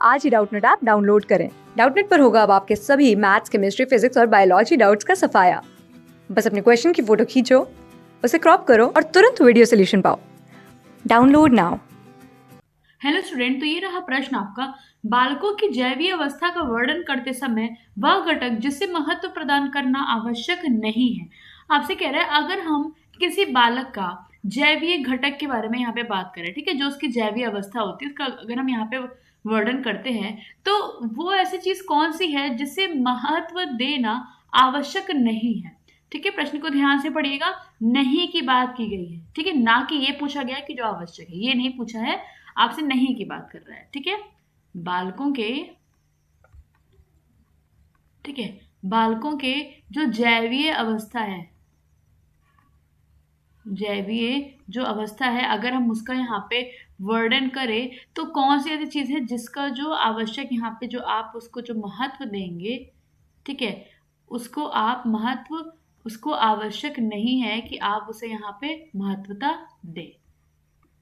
आज ही Doubtnut app download करें। Doubtnut पर होगा अब आपके सभी मैथ्स, केमिस्ट्री, फिजिक्स और बायोलॉजी डाउट्स का सफाया। बस अपने क्वेश्चन की फोटो खींचो, उसे क्रॉप करो और तुरंत वीडियो सोल्यूशन पाओ। Download now. हेलो स्टूडेंट, तो ये रहा प्रश्न आपका। बालकों की जैवीय अवस्था का वर्णन करते समय वह घटक जिसे महत्व प्रदान करना आवश्यक नहीं है। आपसे कह रहा है अगर हम किसी बालक का जैवीय घटक के बारे में यहाँ पे बात करें, ठीक है, जो उसकी जैवीय अवस्था होती है उसका अगर हम यहाँ पे वर्णन करते हैं तो वो ऐसी चीज कौन सी है जिसे महत्व देना आवश्यक नहीं है। ठीक है, प्रश्न को ध्यान से पढ़िएगा। नहीं की बात की गई है, ठीक है, ना कि ये पूछा गया कि जो आवश्यक है, ये नहीं पूछा है, आपसे नहीं की बात कर रहा है। ठीक है, बालकों के, ठीक है, बालकों के जो जैवीय अवस्था है, जैवीय जो अवस्था है, अगर हम उसका यहाँ पे वर्णन करें तो कौन सी ऐसी चीज है जिसका जो आवश्यक यहाँ पे जो आप उसको जो महत्व देंगे, ठीक है, उसको आप महत्व, उसको आवश्यक नहीं है कि आप उसे यहाँ पे महत्वता दें।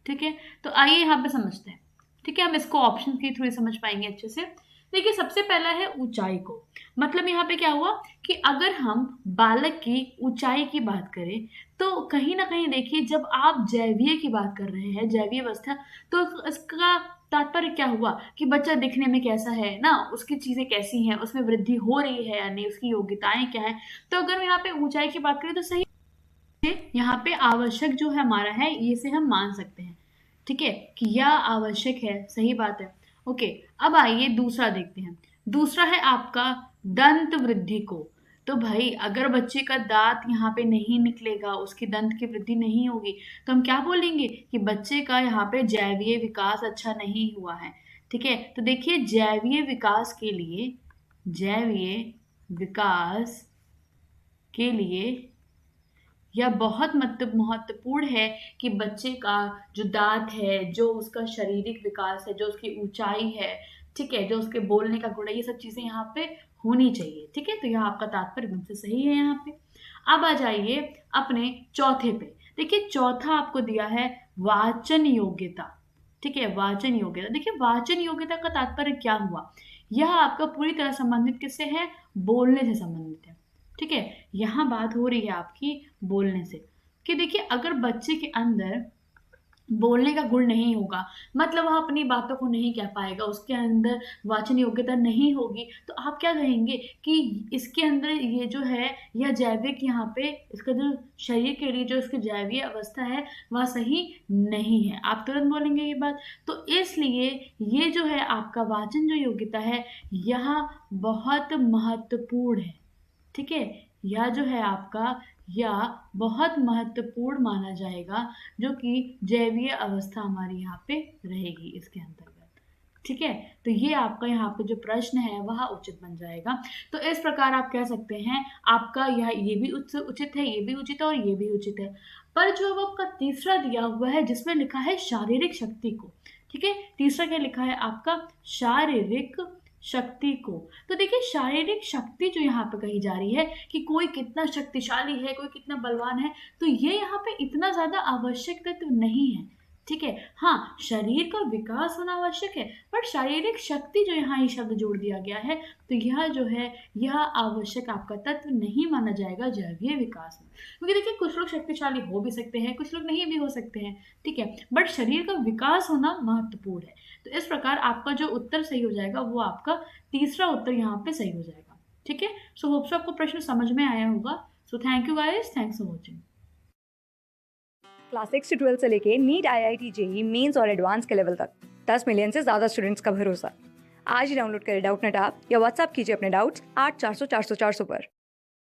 ठीक है, तो आइए यहाँ पे समझते हैं। ठीक है, हम इसको ऑप्शन के थ्रू समझ पाएंगे अच्छे से। देखिए, सबसे पहला है ऊंचाई को। मतलब यहाँ पे क्या हुआ कि अगर हम बालक की ऊंचाई की बात करें तो कहीं ना कहीं देखिए, जब आप जैवीय की बात कर रहे हैं, जैवीय अवस्था, तो इसका तात्पर्य क्या हुआ कि बच्चा दिखने में कैसा है ना, उसकी चीजें कैसी हैं, उसमें वृद्धि हो रही है या नहीं, उसकी योग्यताएं क्या है। तो अगर हम यहाँ पे ऊंचाई की बात करें तो सही, यहाँ पे आवश्यक जो है हमारा है, ये से हम मान सकते हैं, ठीक है, कि यह आवश्यक है, सही बात है। ओके, अब आइए दूसरा देखते हैं। दूसरा है आपका दंत वृद्धि को। तो भाई अगर बच्चे का दांत यहाँ पे नहीं निकलेगा, उसकी दंत की वृद्धि नहीं होगी, तो हम क्या बोलेंगे कि बच्चे का यहाँ पे जैवीय विकास अच्छा नहीं हुआ है। ठीक है, तो देखिए जैवीय विकास के लिए, जैवीय विकास के लिए यह बहुत महत्वपूर्ण है कि बच्चे का जो दांत है, जो उसका शारीरिक विकास है, जो उसकी ऊंचाई है, ठीक है, जो उसके बोलने का गुण है, ये सब चीजें यहाँ पे होनी चाहिए। ठीक है, तो यह आपका तात्पर्य एकदम से सही है यहाँ पे। अब आ जाइए अपने चौथे पे। देखिए, चौथा आपको दिया है वाचन योग्यता। ठीक है, वाचन योग्यता। देखिए, वाचन योग्यता का तात्पर्य क्या हुआ, यह आपका पूरी तरह संबंधित किससे है, बोलने से संबंधित है। ठीक है, यहां बात हो रही है आपकी बोलने से, कि देखिए अगर बच्चे के अंदर बोलने का गुण नहीं होगा, मतलब वह अपनी बातों को नहीं कह पाएगा, उसके अंदर वाचन योग्यता नहीं होगी, तो आप क्या कहेंगे कि इसके अंदर ये जो है, यह जैविक यहाँ पे इसका जो शरीर के लिए जो इसकी जैवीय अवस्था है वह सही नहीं है। आप तुरंत बोलेंगे ये बात। तो इसलिए ये जो है आपका वाचन जो योग्यता है, यह बहुत महत्वपूर्ण है। ठीक है, यह जो है आपका, यह बहुत महत्वपूर्ण माना जाएगा, जो कि जैवीय अवस्था हमारी यहाँ पे रहेगी इसके अंतर्गत। ठीक है, तो ये आपका यहाँ पे जो प्रश्न है वह उचित बन जाएगा। तो इस प्रकार आप कह सकते हैं आपका यह, ये भी उचित है, ये भी उचित है और ये भी उचित है। पर जो अब आपका तीसरा दिया हुआ है जिसमें लिखा है शारीरिक शक्ति को, ठीक है, तीसरा क्या लिखा है आपका, शारीरिक शक्ति को। तो देखिए, शारीरिक शक्ति जो यहाँ पे कही जा रही है कि कोई कितना शक्तिशाली है, कोई कितना बलवान है, तो ये यहाँ पे इतना ज्यादा आवश्यक तत्व नहीं है। ठीक है, हाँ, शरीर का विकास होना आवश्यक है, पर शारीरिक शक्ति जो यहाँ ये शब्द जोड़ दिया गया है, तो यह जो है, यह आवश्यक आपका तत्व नहीं माना जाएगा जैवीय विकास में। क्योंकि देखिए, कुछ लोग शक्तिशाली हो भी सकते हैं, कुछ लोग नहीं भी हो सकते हैं, ठीक है, बट शरीर का विकास होना महत्वपूर्ण है। तो इस प्रकार आपका जो उत्तर सही हो जाएगा वो आपका तीसरा उत्तर यहाँ पे सही हो जाएगा। ठीक है, सो होप्स आपको प्रश्न समझ में आया होगा। So thank you guys, thanks for watching. Class 6 से 12 से लेके नीट, IIT, JEE मेंस और एडवांस के लेवल तक 10 मिलियन से ज्यादा स्टूडेंट्स का भरोसा। आज ही डाउनलोड करें डाउटनेट ऐप या व्हाट्सएप कीजिए अपने डाउट्स 8400 400 400 पर।